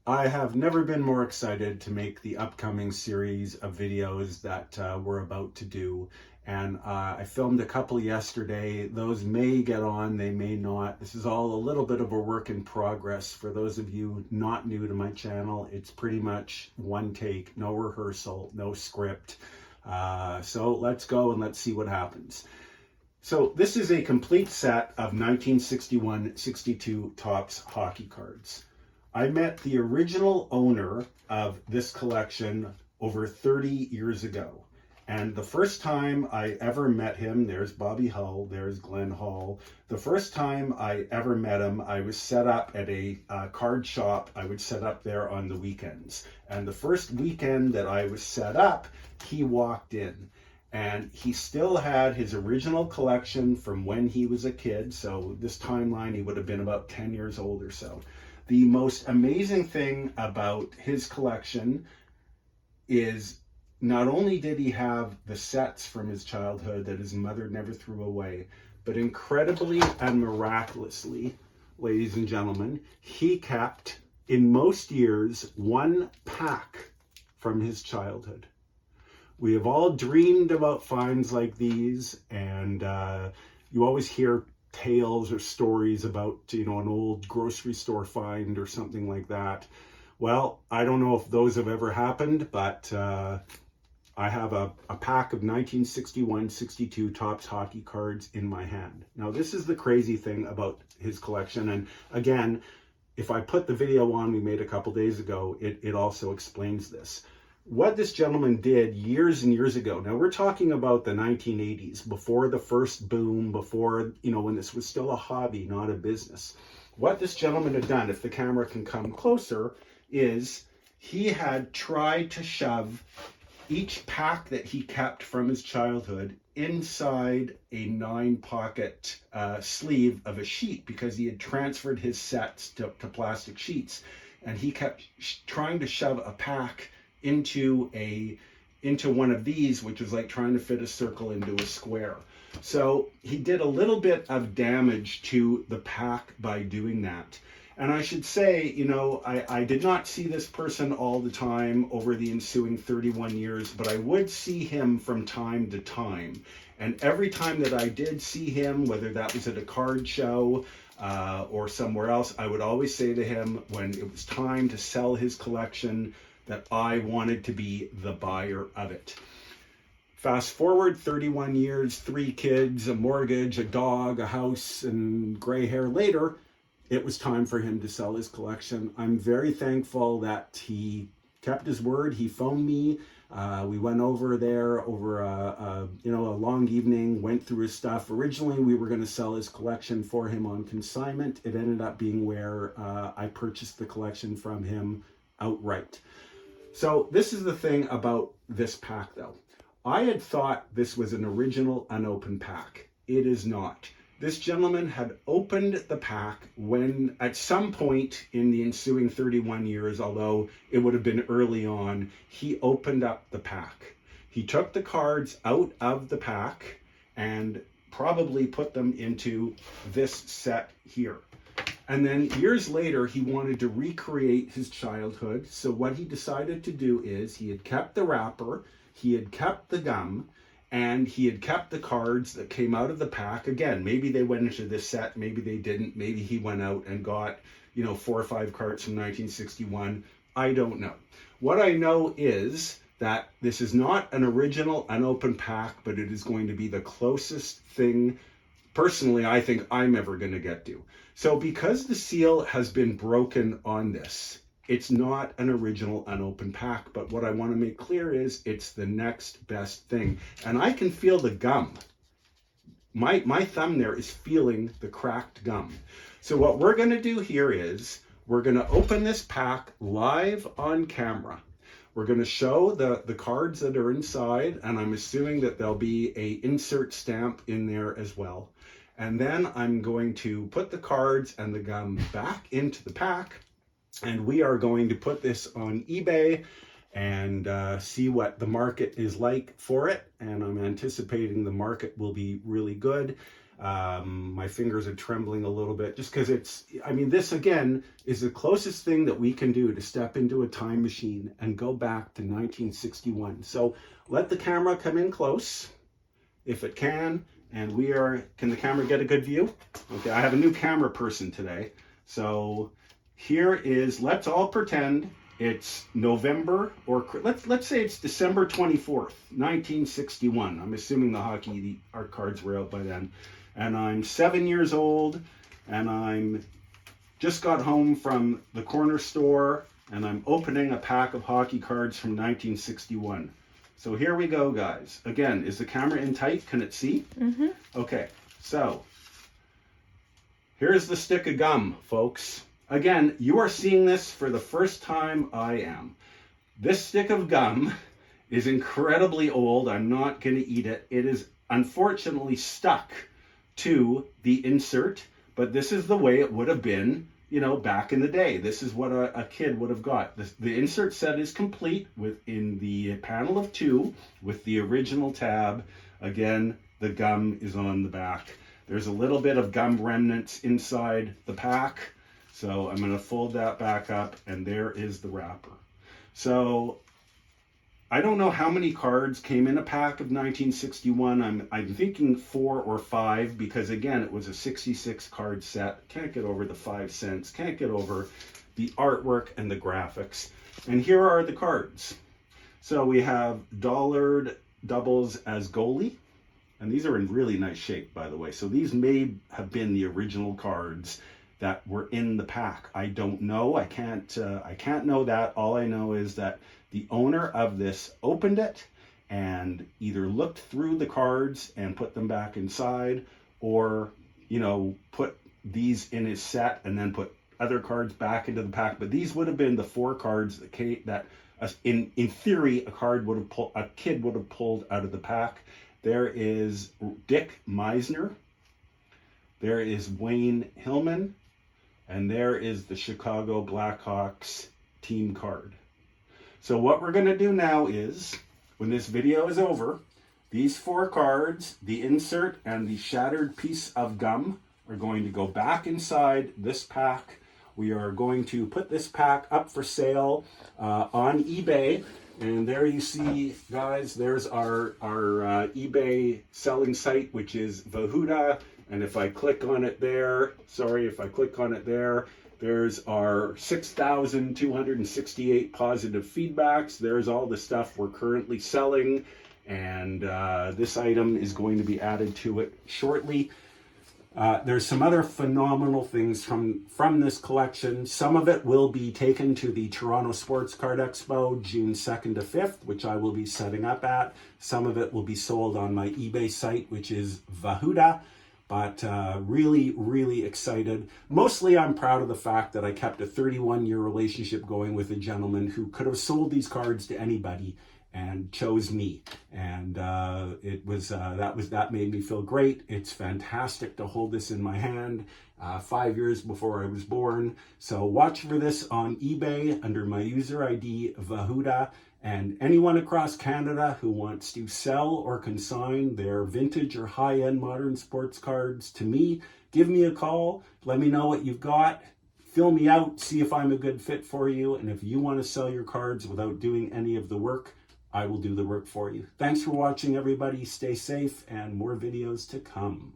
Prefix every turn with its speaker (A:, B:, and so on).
A: I have never been more excited to make the upcoming series of videos that we're about to do. And I filmed a couple yesterday. Those may get on, they may not. This is all a little bit of a work in progress. For those of you not new to my channel, it's pretty much one take, no rehearsal, no script. So let's go and let's see what happens. So this is a complete set of 1961-62 Topps hockey cards. I met the original owner of this collection over 30 years ago. And the first time I ever met him, there's Bobby Hull, there's Glenn Hall. The first time I ever met him, I was set up at a card shop. I would set up there on the weekends. And the first weekend that I was set up, he walked in. And he still had his original collection from when he was a kid. So this timeline, he would have been about 10 years old or so. The most amazing thing about his collection is not only did he have the sets from his childhood that his mother never threw away, but incredibly and miraculously, ladies and gentlemen, he kept, in most years, one pack from his childhood. We have all dreamed about finds like these, and you always hear tales or stories about, an old grocery store find or something like that. Well, I don't know if those have ever happened, but I have a pack of 1961-62 Topps hockey cards in my hand. Now, this is the crazy thing about his collection. And again, if I put the video on we made a couple days ago, it also explains this. What this gentleman did years and years ago, now we're talking about the 1980s, before the first boom, before, when this was still a hobby, not a business. What this gentleman had done, if the camera can come closer, is he had tried to shove each pack that he kept from his childhood inside a 9-pocket sleeve of a sheet, because he had transferred his sets to plastic sheets. And he kept trying to shove a pack into one of these, which was like trying to fit a circle into a square. So he did a little bit of damage to the pack by doing that. And I should say, I did not see this person all the time over the ensuing 31 years, but I would see him from time to time. And every time that I did see him, whether that was at a card show or somewhere else, I would always say to him when it was time to sell his collection that I wanted to be the buyer of it. Fast forward 31 years, 3 kids, a mortgage, a dog, a house, and gray hair later, it was time for him to sell his collection. I'm very thankful that he kept his word. He phoned me. We went over there over a long evening, went through his stuff. Originally, we were going to sell his collection for him on consignment. It ended up being where I purchased the collection from him outright. So this is the thing about this pack, though. I had thought this was an original unopened pack. It is not. This gentleman had opened the pack when, at some point in the ensuing 31 years, although it would have been early on, he opened up the pack. He took the cards out of the pack and probably put them into this set here. And then years later, he wanted to recreate his childhood. So what he decided to do is he had kept the wrapper, he had kept the gum, and he had kept the cards that came out of the pack. Again, maybe they went into this set, maybe they didn't. Maybe he went out and got, 4 or 5 cards from 1961. I don't know. What I know is that this is not an original unopened pack, but it is going to be the closest thing, personally, I think I'm ever going to get to. So because the seal has been broken on this, it's not an original unopened pack, but what I want to make clear is it's the next best thing. And I can feel the gum. My thumb there is feeling the cracked gum. So what we're going to do here is we're going to open this pack live on camera. We're going to show the cards that are inside, and I'm assuming that there'll be a insert stamp in there as well. And then I'm going to put the cards and the gum back into the pack, and we are going to put this on eBay and see what the market is like for it. And I'm anticipating the market will be really good. My fingers are trembling a little bit just because this again is the closest thing that we can do to step into a time machine and go back to 1961. So let the camera come in close if it can. And can the camera get a good view? Okay, I have a new camera person today. So here is, let's all pretend it's November, or let's say it's December 24th, 1961. I'm assuming the art cards were out by then. And I'm 7 years old, and I'm just got home from the corner store, and I'm opening a pack of hockey cards from 1961. So here we go, guys. Again, is the camera in tight? Can it see?
B: Mm-hmm.
A: Okay, so here's the stick of gum, folks. Again, you are seeing this for the first time. I am. This stick of gum is incredibly old. I'm not going to eat it. It is unfortunately stuck to the insert, but this is the way it would have been, back in the day. This is what a kid would have got. The insert set is complete within the panel of 2 with the original tab. Again, the gum is on the back. There's a little bit of gum remnants inside the pack. So I'm going to fold that back up, and there is the wrapper. So I don't know how many cards came in a pack of 1961. I'm thinking 4 or 5, because again, it was a 66 card set. Can't get over the 5 cents. Can't get over the artwork and the graphics. And here are the cards. So we have dollared doubles as goalie. And these are in really nice shape, by the way. So these may have been the original cards that were in the pack. I don't know. I can't know that. All I know is that the owner of this opened it and either looked through the cards and put them back inside, or put these in his set and then put other cards back into the pack. But these would have been the 4 cards that in theory a kid would have pulled out of the pack. There is Dick Meisner, there is Wayne Hillman, and there is the Chicago Blackhawks team card. So what we're going to do now is, when this video is over, these 4 cards, the insert and the shattered piece of gum, are going to go back inside this pack. We are going to put this pack up for sale on eBay. And there you see, guys, there's our eBay selling site, which is Vahuda. And if I click on it there, there's our 6,268 positive feedbacks. There's all the stuff we're currently selling. And this item is going to be added to it shortly. There's some other phenomenal things from this collection. Some of it will be taken to the Toronto Sports Card Expo, June 2nd to 5th, which I will be setting up at. Some of it will be sold on my eBay site, which is Vahuda. But really, really excited. Mostly I'm proud of the fact that I kept a 31-year relationship going with a gentleman who could have sold these cards to anybody and chose me. And that made me feel great. It's fantastic to hold this in my hand 5 years before I was born. So watch for this on eBay under my user ID Vahuda. And anyone across Canada who wants to sell or consign their vintage or high-end modern sports cards to me, give me a call. Let me know what you've got. Fill me out, see if I'm a good fit for you. And if you want to sell your cards without doing any of the work, I will do the work for you. Thanks for watching, everybody. Stay safe, and more videos to come.